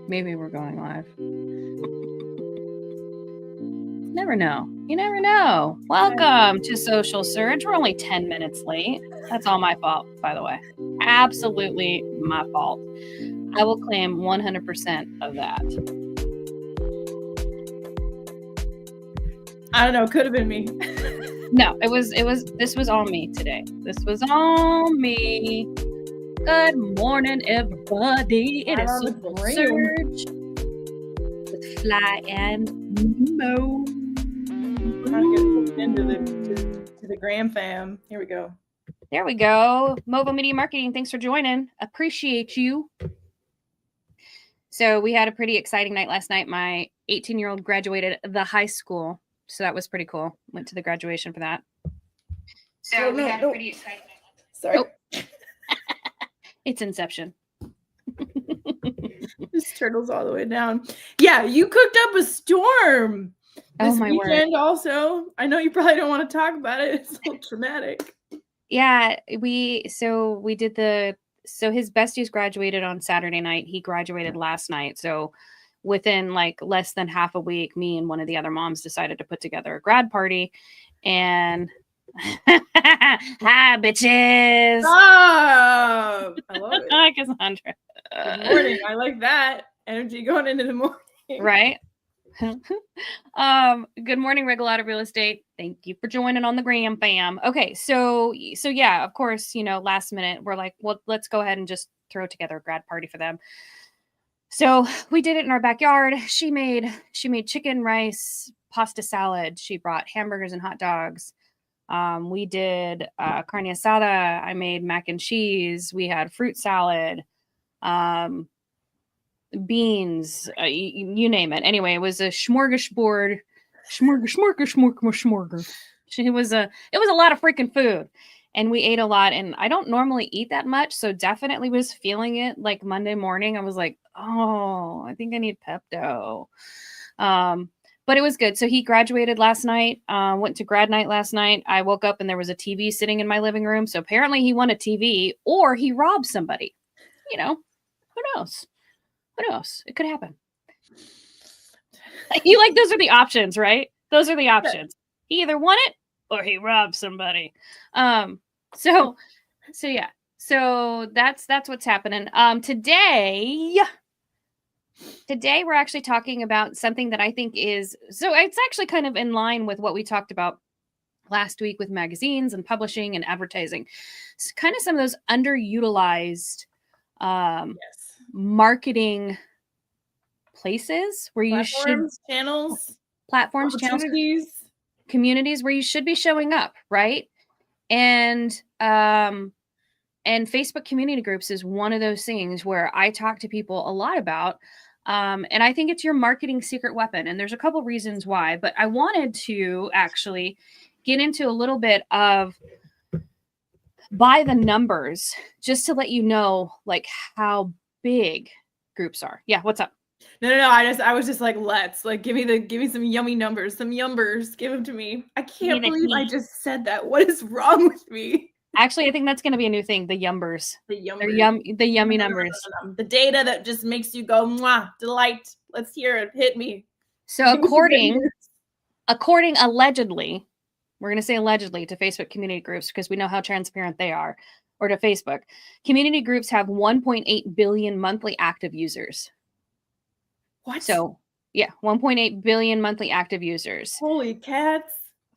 Maybe we're going live. Never know. You never know. Welcome to Social Surge. We're only 10 minutes late. That's all my fault, by the way. Absolutely my fault. I will claim 100% of that. I don't know. Could have been me. No, this was all me today. This was all me. Good morning, everybody. It is Social Surge with Fly and Mo. I'm trying to get into the Gram fam. Here we go. There we go. Mobile Media Marketing, thanks for joining. Appreciate you. So we had a pretty exciting night last night. My 18-year-old graduated the high school. So that was pretty cool. Went to the graduation for that. So we had a pretty exciting night. Sorry. Oh. It's Inception. This turtle's all the way down. Yeah, you cooked up a storm this weekend word. Also. I know you probably don't want to talk about it. It's so traumatic. Yeah, so his besties graduated on Saturday night. He graduated last night. So within like less than half a week, me and one of the other moms decided to put together a grad party. And hi, bitches. Oh, I love it. Hi, Cassandra. Good morning. I like that energy going into the morning. Right? Good morning, Regalata Real Estate. Thank you for joining on the Gram fam. Okay, so yeah, of course, last minute we're like, well, let's go ahead and just throw together a grad party for them. So we did it in our backyard. She made chicken, rice, pasta salad. She brought hamburgers and hot dogs. We did carne asada. I made mac and cheese. We had fruit salad. Beans, you name it. Anyway, it was a smorgasbord. Smorgasbord. It was a lot of freaking food, and we ate a lot. And I don't normally eat that much, so definitely was feeling it. Like Monday morning, I was like, oh, I think I need Pepto. But it was good. So he graduated last night. Went to grad night last night. I woke up and there was a TV sitting in my living room. So apparently he won a TV, or he robbed somebody. Who knows? What else? It could happen. Those are the options, right? Those are the options. He either won it or he robbed somebody. So yeah. So that's what's happening. Today we're actually talking about something that I think it's actually kind of in line with what we talked about last week with magazines and publishing and advertising. It's kind of some of those underutilized marketing places where you communities where you should be showing up, right? And Facebook community groups is one of those things where I talk to people a lot about. And I think it's your marketing secret weapon. And there's a couple reasons why, but I wanted to actually get into a little bit of by the numbers, just to let you know, like how big groups are. Yeah. What's up? No. I was just like, give me some yummy numbers, some yumbers. Give them to me. I can't believe I just said that. What is wrong with me? Actually, I think that's going to be a new thing. The yumbers. The yummy numbers. The data that just makes you go, mwah, delight. Let's hear it. Hit me. So according allegedly, we're going to say allegedly to Facebook community groups because we know how transparent they are, or to Facebook. Community groups have 1.8 billion monthly active users. What? So, yeah, 1.8 billion monthly active users. Holy cats.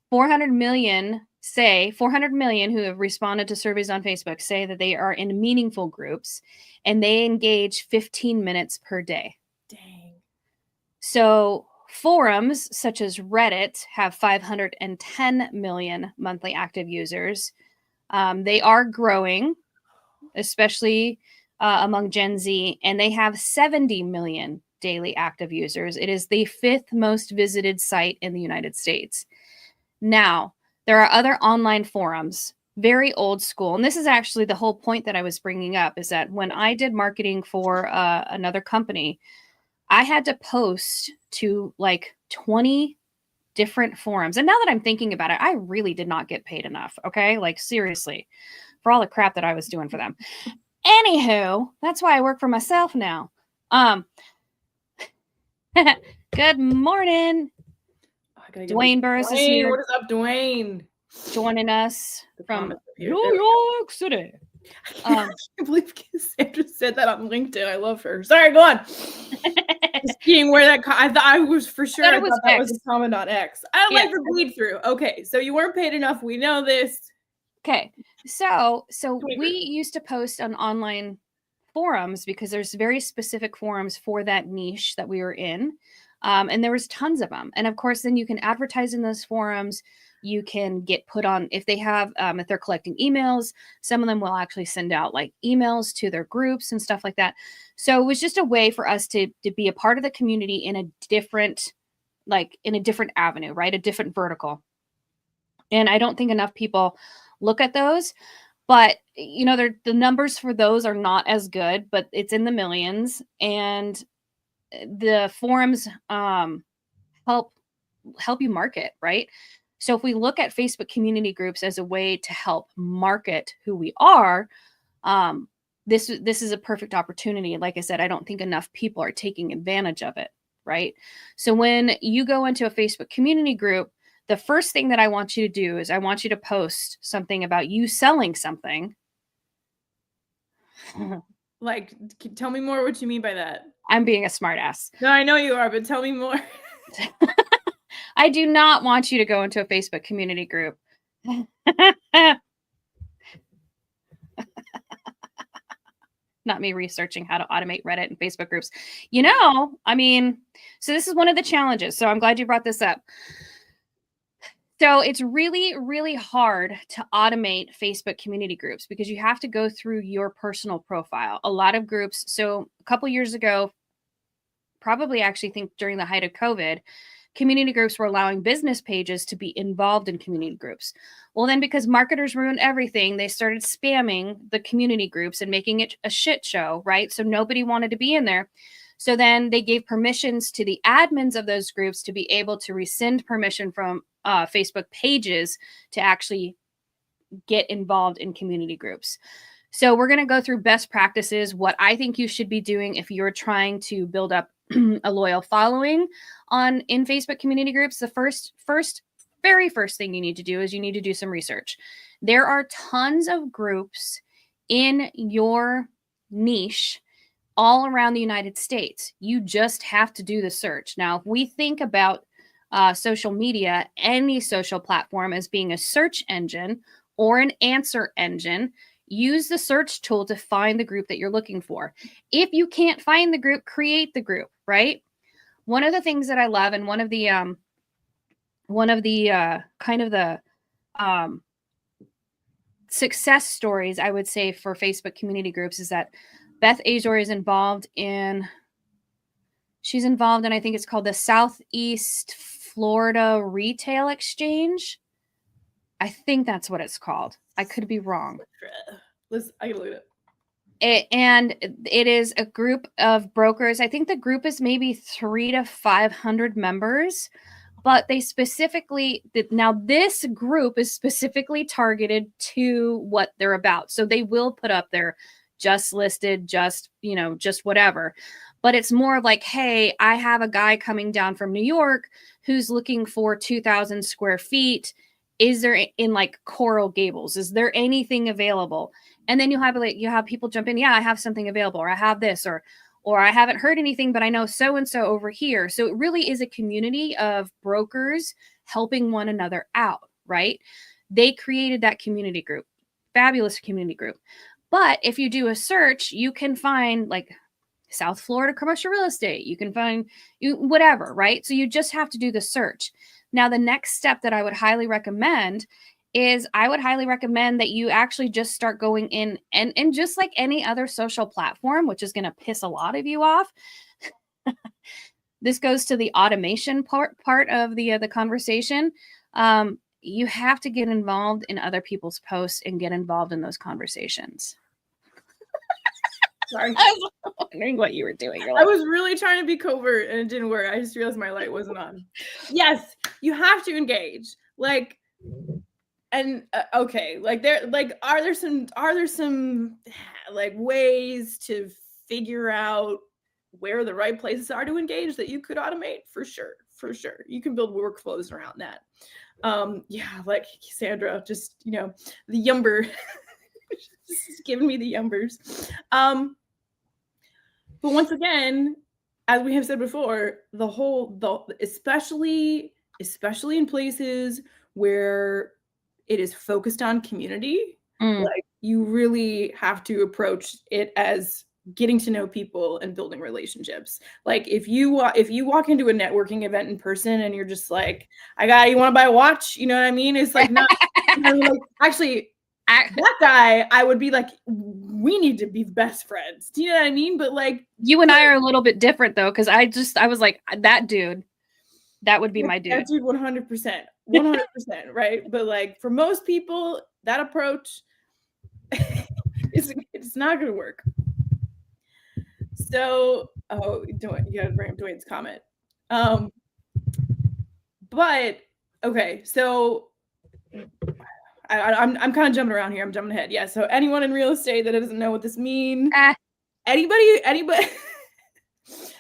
400 million who have responded to surveys on Facebook say that they are in meaningful groups and they engage 15 minutes per day. Dang. So forums such as Reddit have 510 million monthly active users. They are growing, especially among Gen Z, and they have 70 million daily active users. It is the 5th most visited site in the United States. Now, there are other online forums, very old school. And this is actually the whole point that I was bringing up, is that when I did marketing for another company, I had to post to like 20 different forums. And now that I'm thinking about it, I really did not get paid enough. Okay. Like seriously, for all the crap that I was doing for them. Anywho, that's why I work for myself now. Good morning. Dwayne Burris is here. What is up, Dwayne? Joining us from New York City. I can't believe Cassandra said that on LinkedIn. I love her. Sorry, go on. Just seeing where that I was for sure. I thought that was a comment on X. I don't like the bleed through. Okay, so you weren't paid enough. We know this. Okay, so we used to post on online forums because there's very specific forums for that niche that we were in, and there was tons of them. And of course, then you can advertise in those forums. You can get put on if they have if they're collecting emails. Some of them will actually send out like emails to their groups and stuff like that. So it was just a way for us to be a part of the community in a different avenue, right? A different vertical. And I don't think enough people look at those, but you know, the numbers for those are not as good, but it's in the millions, and the forums help you market, right? So if we look at Facebook community groups as a way to help market who we are, this is a perfect opportunity. Like I said, I don't think enough people are taking advantage of it, right? So when you go into a Facebook community group, the first thing that I want you to do is I want you to post something about you selling something. Like, tell me more what you mean by that. I'm being a smartass. No, I know you are, but tell me more. I do not want you to go into a Facebook community group. Not me researching how to automate Reddit and Facebook groups. You know, I mean, so this is one of the challenges. So I'm glad you brought this up. So it's really, really hard to automate Facebook community groups because you have to go through your personal profile. A lot of groups. So a couple years ago, probably actually think during the height of COVID, community groups were allowing business pages to be involved in community groups. Well, then because marketers ruined everything, they started spamming the community groups and making it a shit show, right? So nobody wanted to be in there. So then they gave permissions to the admins of those groups to be able to rescind permission from Facebook pages to actually get involved in community groups. So we're going to go through best practices, what I think you should be doing if you're trying to build up a loyal following in Facebook community groups. The very first thing you need to do is you need to do some research. There are tons of groups in your niche all around the United States. You just have to do the search. Now, if we think about social media, any social platform as being a search engine or an answer engine, use the search tool to find the group that you're looking for. If you can't find the group, create the group, right? One of the things that I love, and one of the success stories I would say for Facebook community groups is that Beth Azor is involved in, I think it's called the Southeast Florida Retail Exchange. I think that's what it's called. I could be wrong. I can look it up. And it is a group of brokers. I think the group is maybe 300 to 500 members, but they specifically, now this group is specifically targeted to what they're about. So they will put up their just listed, just whatever. But it's more of like, hey, I have a guy coming down from New York who's looking for 2,000 square feet. Is there in like Coral Gables? Is there anything available? And then you have people jump in. Yeah, I have something available, or I have this, or I haven't heard anything, but I know so-and-so over here. So it really is a community of brokers helping one another out, right? They created that community group, fabulous community group. But if you do a search, you can find like South Florida commercial real estate. You can find whatever, right? So you just have to do the search. Now, the next step that I would highly recommend is that you actually just start going in and just like any other social platform, which is going to piss a lot of you off. This goes to the automation part of the conversation. You have to get involved in other people's posts and get involved in those conversations. Sorry. I was wondering what you were doing. I was really trying to be covert and it didn't work. I just realized my light wasn't on. Yes, you have to engage. Like, and okay, like are there some like ways to figure out where the right places are to engage that you could automate, for sure. You can build workflows around that. Yeah, like Cassandra, just, you know, the yumber, just giving me the yumbers. But once again, as we have said before, especially in places where it is focused on community, like you really have to approach it as getting to know people and building relationships. Like if you walk into a networking event in person and you're just like, you want to buy a watch? You know what I mean? It's like not, you know, like, actually, that guy, I would be like, we need to be best friends. Do you know what I mean? But like, you and I are a little bit different though, because I was like, that dude, that would be my dude. That dude, 100%, right? But like for most people, that approach, it's not going to work. So, you got to bring up Dwayne's comment. But okay, so I'm kind of jumping around here. I'm jumping ahead. Yeah. So anyone in real estate that doesn't know what this means, anybody.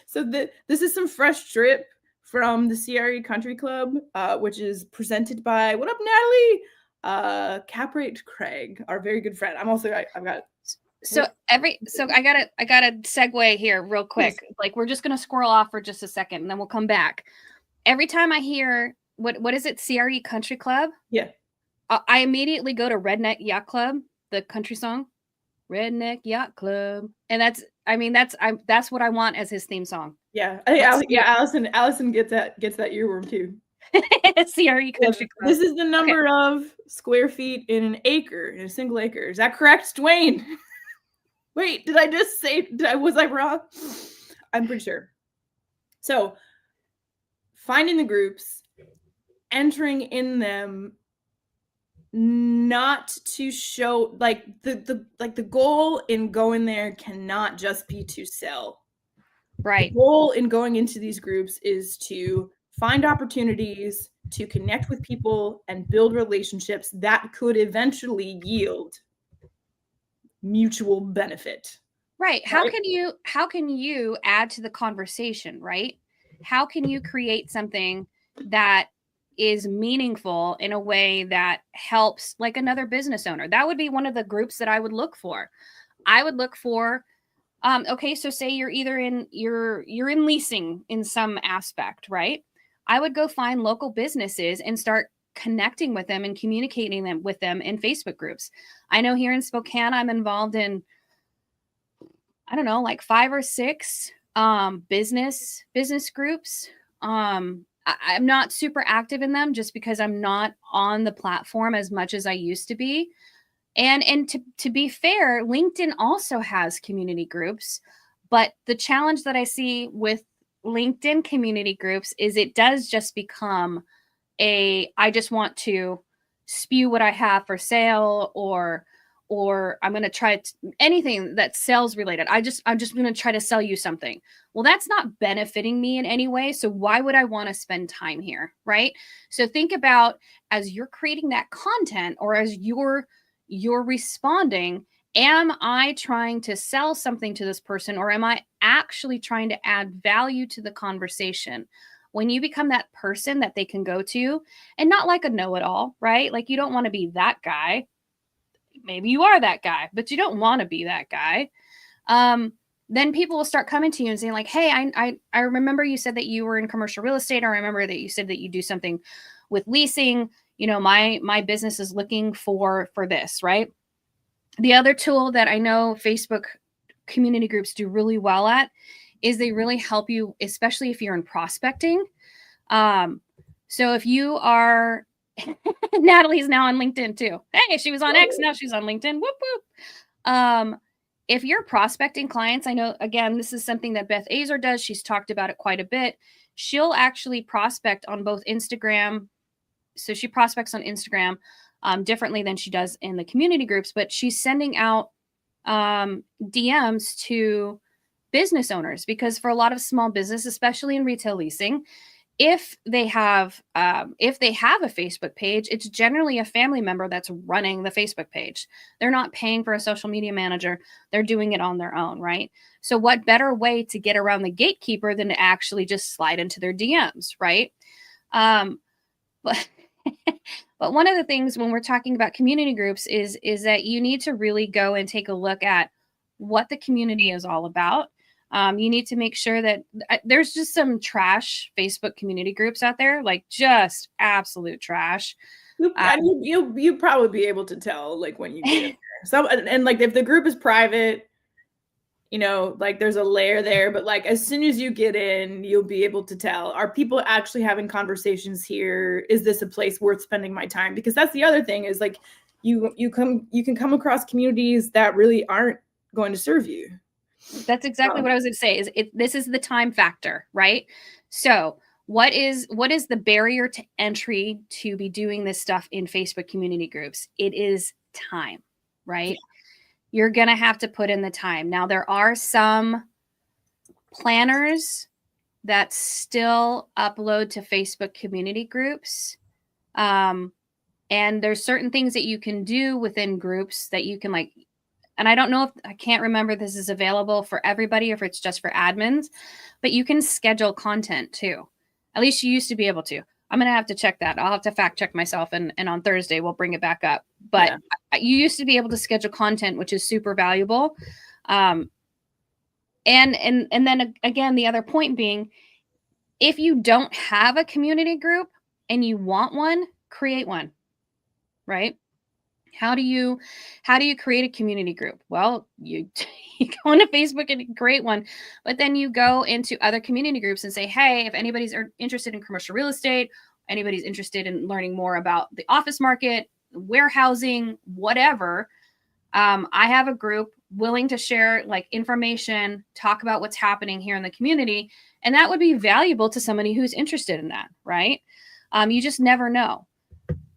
So this is some fresh drip from the CRE Country Club, which is presented by, what up, Natalie? Cap Rate Craig, our very good friend. I've got. So I gotta segue here real quick. Please. Like we're just gonna squirrel off for just a second and then we'll come back. Every time I hear what is it, CRE Country Club? Yeah. I immediately go to Redneck Yacht Club, the country song, Redneck Yacht Club, and that's what I want as his theme song. Yeah, I think Allison gets that earworm too. CRE Country Club. This is the number of square feet in an acre, in a single acre. Is that correct, Dwayne? Wait, did I just say? Was I wrong? I'm pretty sure. So, finding the groups, entering in them. Not to show, like the goal in going there cannot just be to sell. Right. The goal in going into these groups is to find opportunities to connect with people and build relationships that could eventually yield mutual benefit. Right. How can you add to the conversation, right? How can you create something that is meaningful in a way that helps like another business owner? That would be one of the groups that I would look for. I would look for, okay, so say you're in leasing in some aspect, right? I would go find local businesses and start connecting with them and communicating with them in Facebook groups. I know here in Spokane, I'm involved in, I don't know, like 5 or 6 business groups. I'm not super active in them just because I'm not on the platform as much as I used to be. And to be fair, LinkedIn also has community groups, but the challenge that I see with LinkedIn community groups is it does just become I just want to spew what I have for sale, or I'm going to try anything that's sales related. I'm just going to try to sell you something. Well, that's not benefiting me in any way. So why would I want to spend time here? Right. So think about, as you're creating that content or as you're responding, am I trying to sell something to this person, or am I actually trying to add value to the conversation? When you become that person that they can go to, and not like a know-it-all, right? Like you don't want to be that guy. Maybe you are that guy, but you don't want to be that guy. Then people will start coming to you and saying like, hey, I remember you said that you were in commercial real estate, or I remember that you said that you do something with leasing. You know, my business is looking for this, right? The other tool that I know Facebook community groups do really well at is they really help you, especially if you're in prospecting. So if you are, Natalie's now on LinkedIn too. Hey, she was on X, now she's on LinkedIn. Whoop, whoop. If you're prospecting clients, I know, again, this is something that Beth Azar does. She's talked about it quite a bit. She'll actually prospect on both Instagram. So she prospects on Instagram differently than she does in the community groups, but she's sending out DMs to business owners, because for a lot of small business, especially in retail leasing, if they have a Facebook page, it's generally a family member that's running the Facebook page. They're not paying for a social media manager. They're doing it on their own, right? So what better way to get around the gatekeeper than to actually just slide into their DMs, right? But but one of the things when we're talking about community groups is that you need to really go and take a look at what the community is all about. You need to make sure that there's just some trash Facebook community groups out there, like just absolute trash. You probably be able to tell like when you get in there. And like if the group is private, like there's a layer there, but like as soon as you get in, you'll be able to tell, are people actually having conversations here? Is this a place worth spending my time? Because that's the other thing is like you can come across communities that really aren't going to serve you. That's exactly what I was going to say. This is the time factor, right? So what is the barrier to entry to be doing this stuff in Facebook community groups? It is time, right? Yeah. You're going to have to put in the time. Now, there are some planners that still upload to Facebook community groups. And there's certain things that you can do within groups that you can like, and I don't know if I can't remember if this is available for everybody or if it's just for admins, but you can schedule content too. At least you used to be able to. I'm going to have to check that. I'll have to fact check myself. And on Thursday, we'll bring it back up. But you used to be able to schedule content, which is super valuable. And then again, the other point being, if you don't have a community group and you want one, create one, right? How do you create a community group? Well, you go into Facebook and create one, but then you go into other community groups and say, hey, if anybody's interested in commercial real estate, anybody's interested in learning more about the office market, warehousing, whatever, I have a group willing to share like information, talk about what's happening here in the community. And that would be valuable to somebody who's interested in that, right? You just never know.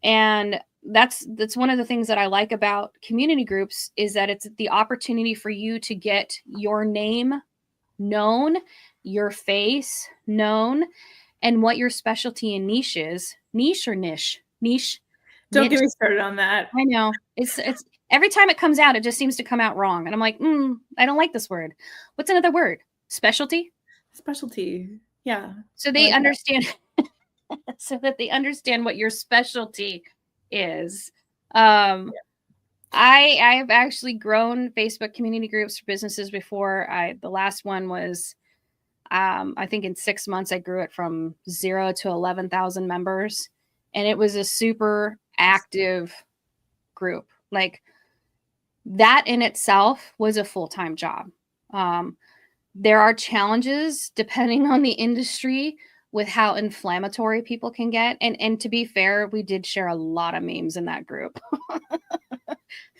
And that's one of the things that I like about community groups is that it's the opportunity for you to get your name known, your face known, and what your specialty and niche is. Niche or niche? Niche. Don't get me started on that. I know. It's every time it comes out, it just seems to come out wrong. And I'm like, I don't like this word. What's another word? Specialty? Specialty. Yeah. So they understand so that they understand what your specialty is. I have actually grown Facebook community groups for businesses before. The last one was I think in 6 months I grew it from 0 to 11,000 members, and it was a super active group. Like that in itself was a full-time job. There are challenges depending on the industry with how inflammatory people can get. And to be fair, we did share a lot of memes in that group.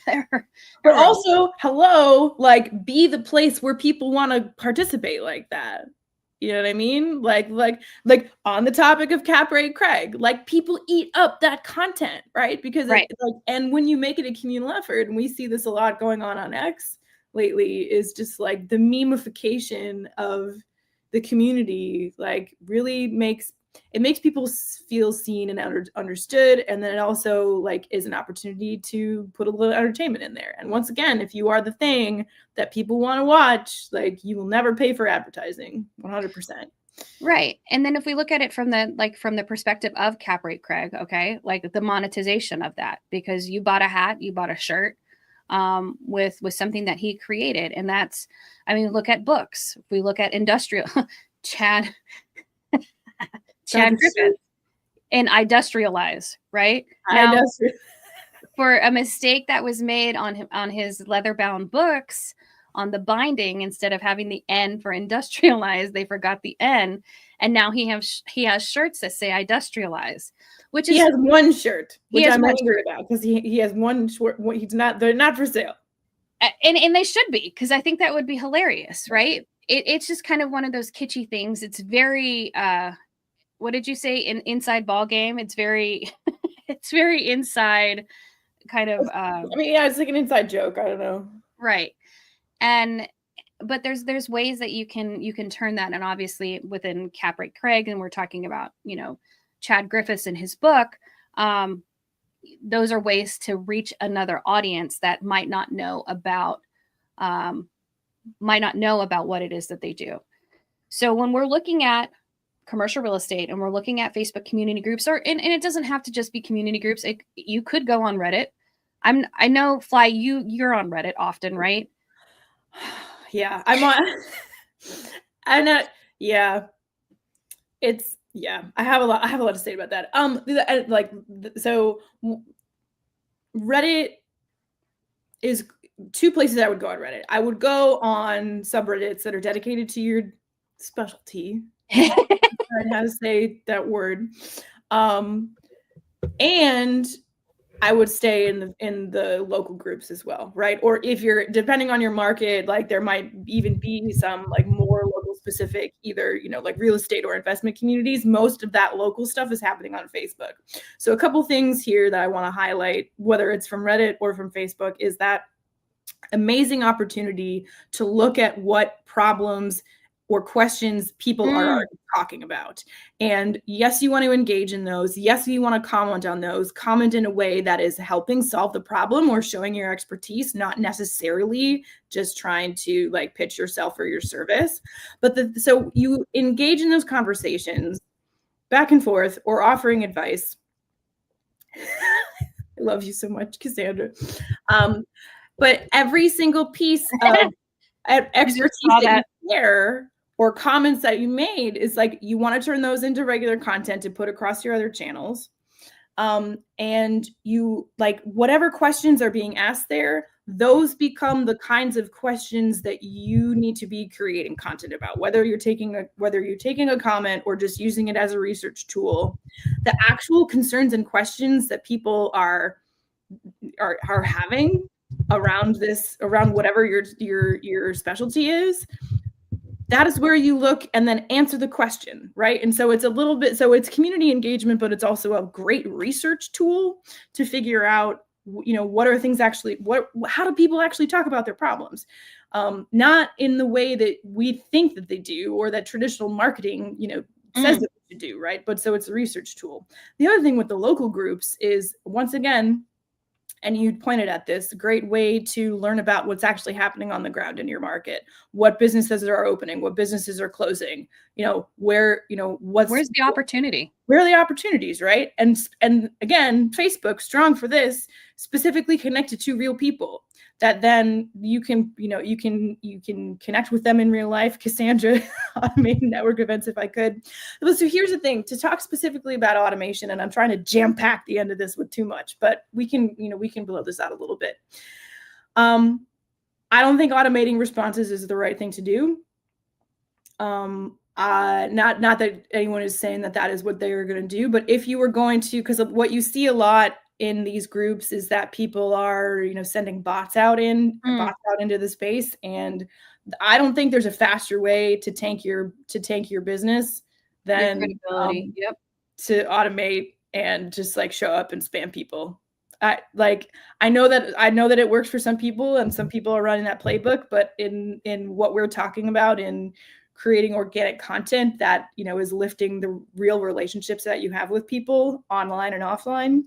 But also, hello, like be the place where people want to participate like that. You know what I mean? Like on the topic of Cap Rate Craig, like people eat up that content, right? Because and when you make it a communal effort, and we see this a lot going on X lately, is just like the memification of the community, like really makes people feel seen and understood. And then it also like is an opportunity to put a little entertainment in there. And once again, if you are the thing that people want to watch, like you will never pay for advertising 100%. Right. And then if we look at it from the perspective of Cap Rate Craig, okay, like the monetization of that, because you bought a hat, you bought a shirt, with something that he created. And that's, I mean, look at books. If we look at industrial, Chad Griffith and Industrialize, right? Now, for a mistake that was made on his leather-bound books, on the binding, instead of having the N for industrialize, they forgot the N, and now he has shirts that say Industrialize, which is, he has one shirt, which I'm angry about, because he has one short. They're not for sale, and they should be, because I think that would be hilarious, right? It's just kind of one of those kitschy things. It's very what did you say, inside ball game? It's very it's very inside kind of I mean, yeah, it's like an inside joke. I don't know. Right. And but there's ways that you can turn that. And obviously within Caprate Craig, and we're talking about, Chad Griffiths in his book, those are ways to reach another audience that might not know about what it is that they do. So when we're looking at commercial real estate and we're looking at Facebook community groups, and it doesn't have to just be community groups. You could go on Reddit. I know, Fly, you're on Reddit often, right? Yeah, I'm on. And yeah, it's, yeah, I have a lot to say about that. So Reddit is two places I would go on Reddit. I would go on subreddits that are dedicated to your specialty. I how to say that word. And I would stay in the local groups as well, right? Or if you're, depending on your market, like there might even be some like more local specific, either, like real estate or investment communities. Most of that local stuff is happening on Facebook. So a couple things here that I want to highlight, whether it's from Reddit or from Facebook, is that amazing opportunity to look at what problems or questions people are already talking about. And yes, you want to engage in those. Yes, you want to comment on those. Comment in a way that is helping solve the problem or showing your expertise, not necessarily just trying to like pitch yourself or your service. But so you engage in those conversations back and forth or offering advice. I love you so much, Cassandra. But every single piece of expertise that you share or comments that you made is like, you want to turn those into regular content to put across your other channels. And you like whatever questions are being asked there, those become the kinds of questions that you need to be creating content about, whether you're taking a comment or just using it as a research tool. The actual concerns and questions that people are having around whatever your specialty is, that is where you look and then answer the question, right? And so it's it's community engagement, but it's also a great research tool to figure out, what are things actually, how do people actually talk about their problems? Not in the way that we think that they do, or that traditional marketing, says that we should do, right? But so it's a research tool. The other thing with the local groups is, once again, and you pointed at this, a great way to learn about what's actually happening on the ground in your market, what businesses are opening, what businesses are closing, where's the opportunity? Where are the opportunities, right? And again, Facebook, strong for this, specifically connected to real people that then you can connect with them in real life. Cassandra, automated network events, if I could. So here's the thing, to talk specifically about automation, and I'm trying to jam pack the end of this with too much, but we can blow this out a little bit. I don't think automating responses is the right thing to do. Not that anyone is saying that is what they are going to do, but if you were going to, because of what you see a lot in these groups is that people are, sending bots out into the space. And I don't think there's a faster way to tank your business than to automate and just like show up and spam people. I know that it works for some people, and some people are running that playbook, but in what we're talking about in creating organic content that, is lifting the real relationships that you have with people online and offline,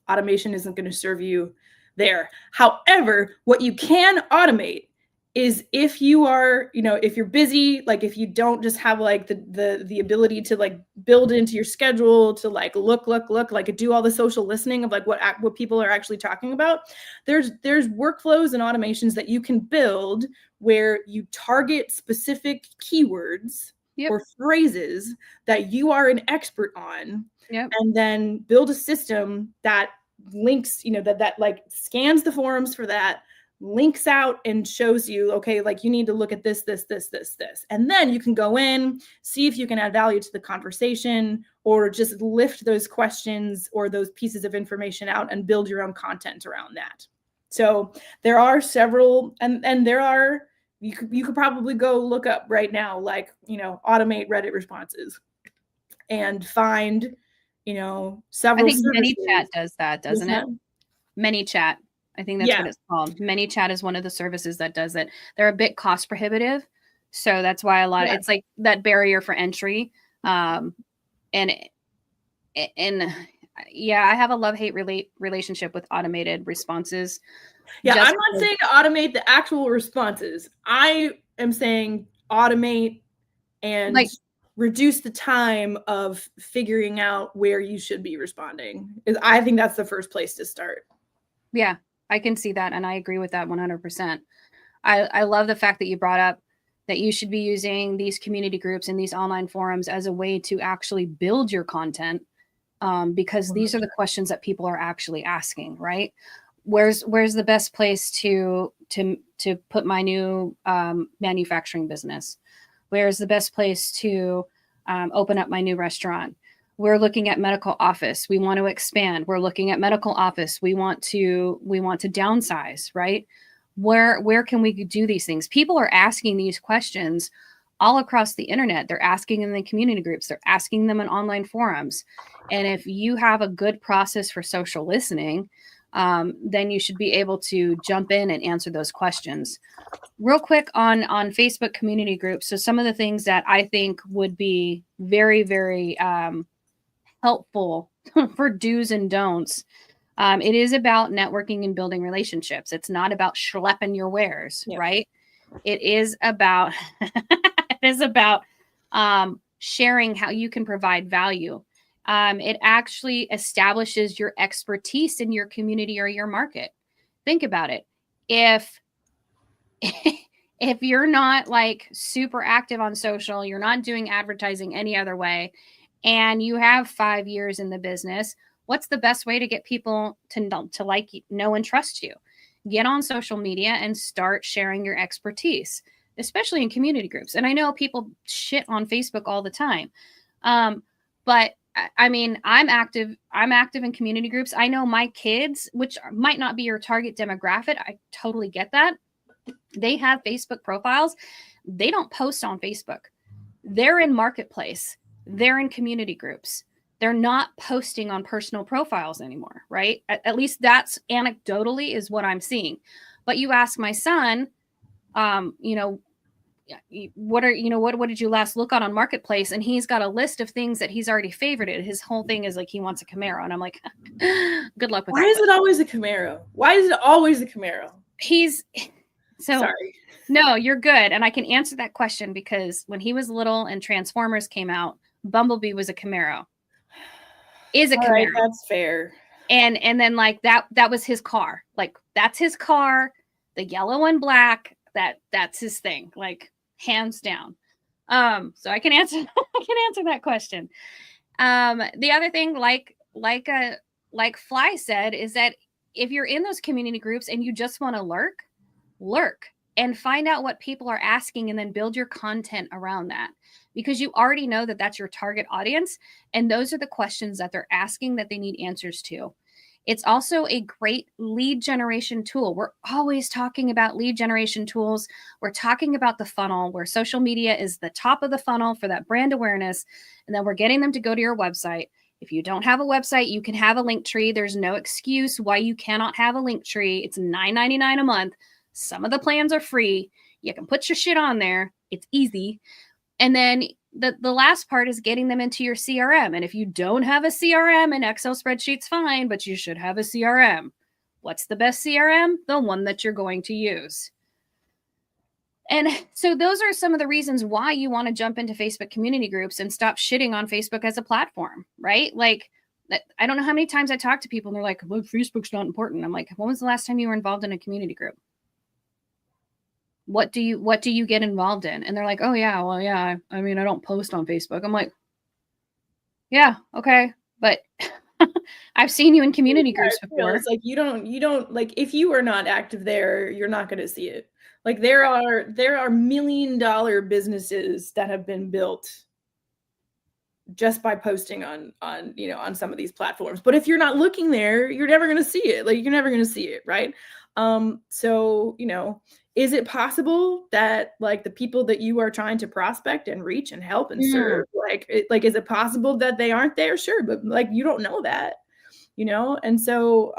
automation isn't going to serve you there. However, what you can automate is if you are, if you're busy, like if you don't just have like the ability to like build into your schedule to like look, like do all the social listening of like what people are actually talking about. There's workflows and automations that you can build where you target specific keywords or phrases that you are an expert on. And then build a system that links, that like scans the forums for that, links out and shows you, okay, like you need to look at this. And then you can go in, see if you can add value to the conversation, or just lift those questions or those pieces of information out and build your own content around that. So there are several, and there are, you could probably go look up right now, like, automate Reddit responses and find, several. I think ManyChat does that, doesn't it? ManyChat. I think that's what it's called. ManyChat is one of the services that does it. They're a bit cost prohibitive. So that's why it's like that barrier for entry. And yeah, I have a love-hate relationship with automated responses. Yeah, I'm not saying to automate the actual responses. I am saying automate and like reduce the time of figuring out where you should be responding. I think that's the first place to start. Yeah, I can see that. And I agree with that 100%. I love the fact that you brought up that you should be using these community groups and these online forums as a way to actually build your content, because these are the questions that people are actually asking, right? Where's the best place to put my new manufacturing business? Where's the best place to open up my new restaurant? We're looking at medical office. We want to expand. We're looking at medical office. We want to downsize, right? Where can we do these things? People are asking these questions all across the internet. They're asking in the community groups. They're asking them in online forums. And if you have a good process for social listening, then you should be able to jump in and answer those questions. Real quick on Facebook community groups. So some of the things that I think would be very, very helpful for do's and don'ts. It is about networking and building relationships. It's not about schlepping your wares, right? It is about sharing how you can provide value. It actually establishes your expertise in your community or your market. Think about it. If you're not like super active on social, you're not doing advertising any other way, and you have 5 years in the business, what's the best way to get people to like, know, and trust you? Get on social media and start sharing your expertise, especially in community groups. And I know people shit on Facebook all the time. But I mean, I'm active in community groups. I know my kids, which might not be your target demographic. I totally get that. They have Facebook profiles. They don't post on Facebook. They're in Marketplace. They're in community groups. They're not posting on personal profiles anymore, right? At least that's anecdotally is what I'm seeing. But you ask my son, what did you last look on Marketplace? And he's got a list of things that he's already favorited. His whole thing is like he wants a Camaro, and I'm like, good luck with that. Why is it always a Camaro? Why is it always a Camaro? Sorry. No, you're good, and I can answer that question because when he was little and Transformers came out, Bumblebee was a Camaro. Is a Camaro. Right, that's fair. And then like that was his car. Like that's his car, the yellow and black, that's his thing, like hands down. So I can answer that question. The other thing, like Fly said, is that if you're in those community groups and you just want to lurk and find out what people are asking and then build your content around that, because you already know that that's your target audience. And those are the questions that they're asking that they need answers to. It's also a great lead generation tool. We're always talking about lead generation tools. We're talking about the funnel, where social media is the top of the funnel for that brand awareness. And then we're getting them to go to your website. If you don't have a website, you can have a link tree. There's no excuse why you cannot have a link tree. It's $9.99 a month. Some of the plans are free. You can put your shit on there. It's easy. And then the last part is getting them into your CRM. And if you don't have a CRM, an Excel spreadsheet's fine, but you should have a CRM. What's the best CRM? The one that you're going to use. And so those are some of the reasons why you want to jump into Facebook community groups and stop shitting on Facebook as a platform, right? Like, I don't know how many times I talk to people and they're like, well, Facebook's not important. I'm like, when was the last time you were involved in a community group? What do you get involved in? And they're like, oh yeah, well, yeah. I mean, I don't post on Facebook. I'm like, yeah, okay. But I've seen you in community groups before. It's like, you don't like, if you are not active there, you're not going to see it. Like there are $1 million businesses that have been built just by posting on some of these platforms. But if you're not looking there, you're never going to see it. Like you're never going to see it. Right. So, is it possible that like the people that you are trying to prospect and reach and help and serve, is it possible that they aren't there? Sure. But like, you don't know that, And so,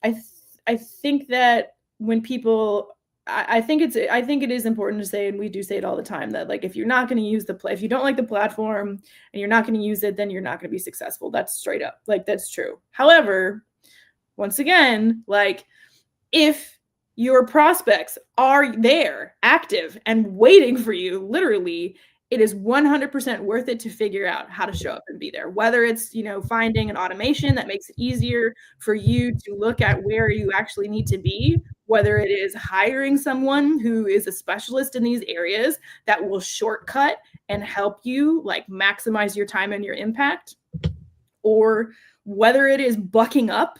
I think that when people, I think it is important to say, and we do say it all the time, that like if you're not going to use if you don't like the platform and you're not going to use it, then you're not going to be successful. That's straight up, like that's true. However, once again, like if your prospects are there, active and waiting for you, literally, it is 100% worth it to figure out how to show up and be there. Whether it's, finding an automation that makes it easier for you to look at where you actually need to be, whether it is hiring someone who is a specialist in these areas that will shortcut and help you like maximize your time and your impact, or whether it is bucking up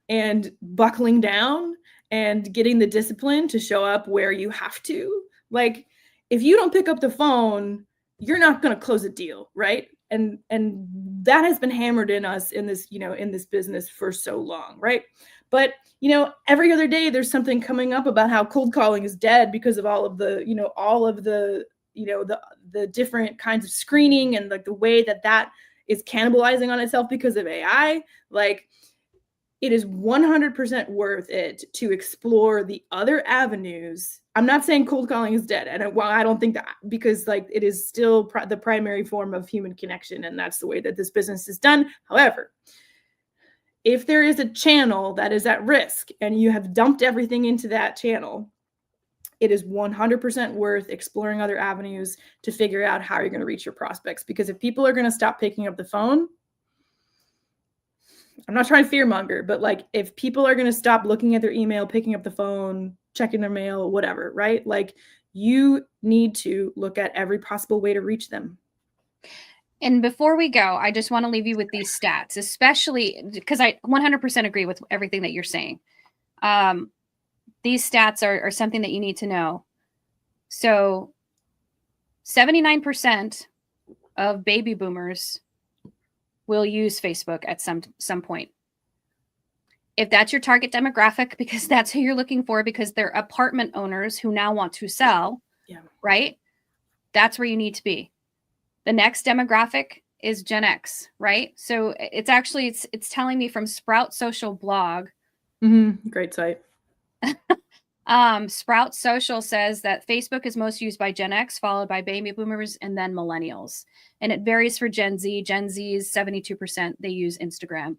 and buckling down and getting the discipline to show up where you have to. Like, if you don't pick up the phone, you're not going to close a deal, right? And that has been hammered in us in this, in this business for so long, right? But, every other day there's something coming up about how cold calling is dead because of all of the, the different kinds of screening and like the way that is cannibalizing on itself because of AI. Like, it is 100% worth it to explore the other avenues. I'm not saying cold calling is dead. And I don't think that, because like it is still the primary form of human connection. And that's the way that this business is done. However, if there is a channel that is at risk and you have dumped everything into that channel, it is 100% worth exploring other avenues to figure out how you're going to reach your prospects. Because if people are going to stop picking up the phone, I'm not trying to fearmonger, but like if people are going to stop looking at their email, picking up the phone, checking their mail, whatever, right? Like you need to look at every possible way to reach them. And before we go, I just want to leave you with these stats, especially because I 100% agree with everything that you're saying. These stats are something that you need to know. So 79% of baby boomers will use Facebook at some point. If that's your target demographic, because that's who you're looking for, because they're apartment owners who now want to sell, right? That's where you need to be. The next demographic is Gen X, right? So it's actually, it's telling me from Sprout Social blog. Great site. Sprout Social says that Facebook is most used by Gen X, followed by baby boomers, and then millennials. And it varies for Gen Z. Gen Z is 72%. They use Instagram.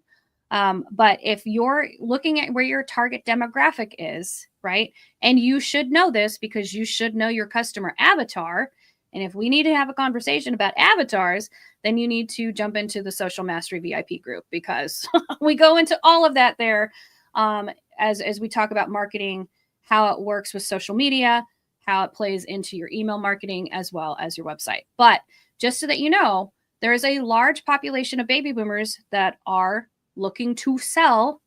But if you're looking at where your target demographic is, right? And you should know this because you should know your customer avatar. And if we need to have a conversation about avatars, then you need to jump into the Social Mastery VIP group, because we go into all of that there as we talk about marketing, how it works with social media, how it plays into your email marketing, as well as your website. But just so that you know, there is a large population of baby boomers that are looking to sell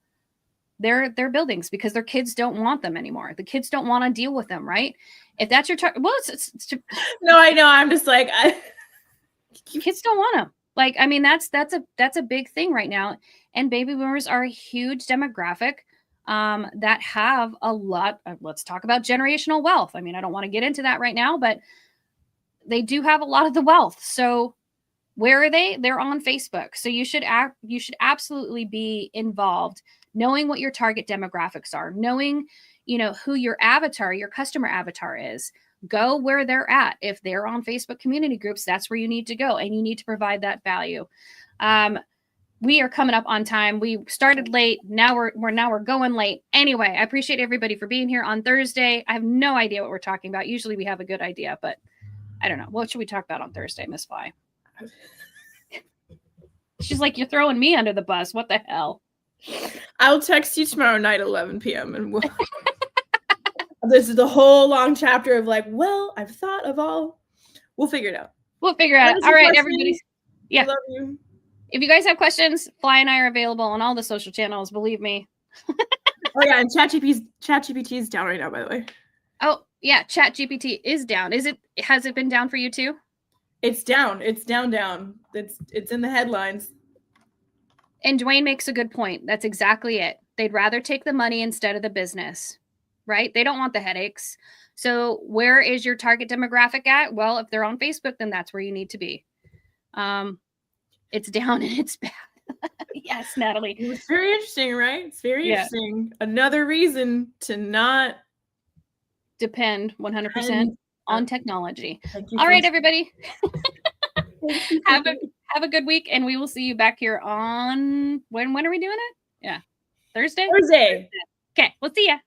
their buildings because their kids don't want them anymore. The kids don't want to deal with them, right? If that's your target, well, no, I know. I'm just like, kids don't want them. Like, I mean, that's a big thing right now. And baby boomers are a huge demographic that have a lot of, let's talk about generational wealth. I mean, I don't want to get into that right now, but they do have a lot of the wealth. So where are they? They're on Facebook. So you should absolutely be involved, knowing what your target demographics are, knowing, who your avatar, your customer avatar is. Go where they're at. If they're on Facebook community groups, that's where you need to go, and you need to provide that value. We are coming up on time. We started late. Now we're going late. Anyway, I appreciate everybody for being here on Thursday. I have no idea what we're talking about. Usually we have a good idea, but I don't know. What should we talk about on Thursday, Miss Fly? She's like, you're throwing me under the bus. What the hell? I'll text you tomorrow night, 11 p.m. and we'll this is the whole long chapter of like, well, I've thought of all. We'll figure it out. All right, everybody. Yeah. I love you. If you guys have questions, Fly and I are available on all the social channels. Believe me. Oh yeah, and ChatGPT is down right now, by the way. Oh yeah, ChatGPT is down. Has it been down for you too? It's down. It's down. It's in the headlines. And Dwayne makes a good point. That's exactly it. They'd rather take the money instead of the business, right? They don't want the headaches. So where is your target demographic at? Well, if they're on Facebook, then that's where you need to be. It's down and it's bad. Yes, Natalie. It's very interesting, right? It's very interesting. Another reason to not depend 100% on technology. All right, everybody. Have a good week, and we will see you back here on when are we doing it? Yeah. Thursday? Thursday. Okay, we'll see ya.